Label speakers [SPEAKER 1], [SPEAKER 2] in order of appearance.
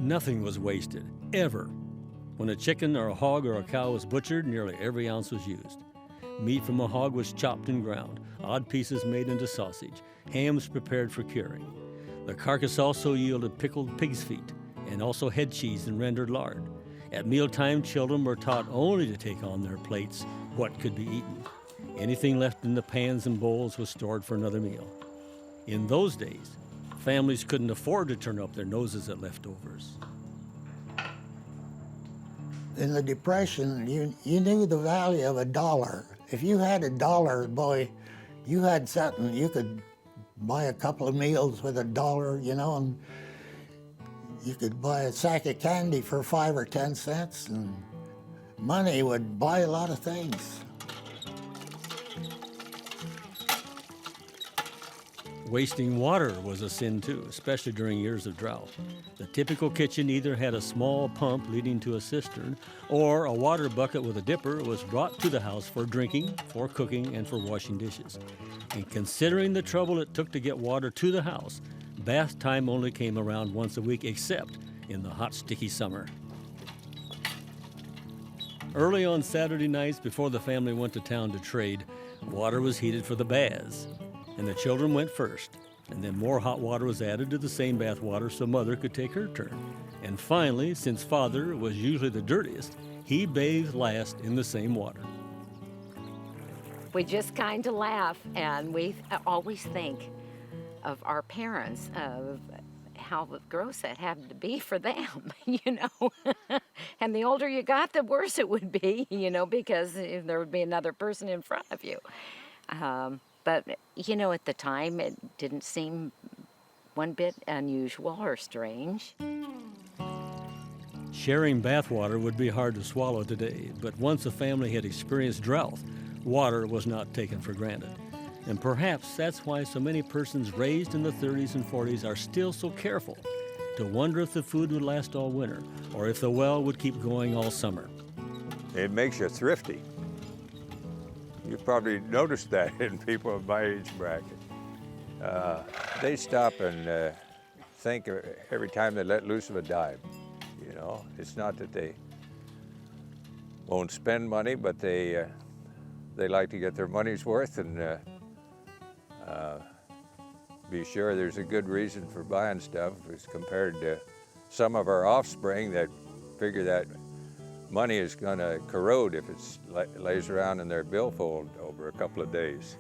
[SPEAKER 1] Nothing was wasted, ever. When a chicken or a hog or a cow was butchered, nearly every ounce was used. Meat from a hog was chopped and ground, odd pieces made into sausage, hams prepared for curing. The carcass also yielded pickled pig's feet, and also head cheese and rendered lard. At mealtime, children were taught only to take on their plates what could be eaten. Anything left in the pans and bowls was stored for another meal. In those days, families couldn't afford to turn up their noses at leftovers.
[SPEAKER 2] In the Depression, you knew the value of $1. If you had $1, boy, you had something. You could buy a couple of meals with $1, you know, and you could buy a sack of candy for 5 or 10 cents, and money would buy a lot of things.
[SPEAKER 1] Wasting water was a sin too, especially during years of drought. The typical kitchen either had a small pump leading to a cistern, or a water bucket with a dipper was brought to the house for drinking, for cooking, and for washing dishes. And considering the trouble it took to get water to the house, bath time only came around once a week, except in the hot, sticky summer. Early on Saturday nights, before the family went to town to trade, water was heated for the baths. And the children went first, and then more hot water was added to the same bath water so Mother could take her turn. And finally, since Father was usually the dirtiest, he bathed last in the same water.
[SPEAKER 3] We just kind of laugh, and we always think of our parents, of how gross that had to be for them, you know. And the older you got, the worse it would be, you know, because there would be another person in front of you. But, you know, at the time, it didn't seem one bit unusual or strange.
[SPEAKER 1] Sharing bathwater would be hard to swallow today, but once a family had experienced drought, water was not taken for granted. And perhaps that's why so many persons raised in the 30s and 40s are still so careful to wonder if the food would last all winter or if the well would keep going all summer.
[SPEAKER 4] It makes you thrifty. You've probably noticed that in people of my age bracket. They stop and think every time they let loose of a dime. You know, it's not that they won't spend money, but they like to get their money's worth and be sure there's a good reason for buying stuff as compared to some of our offspring that figure that money is going to corrode if it lays around in their billfold over a couple of days.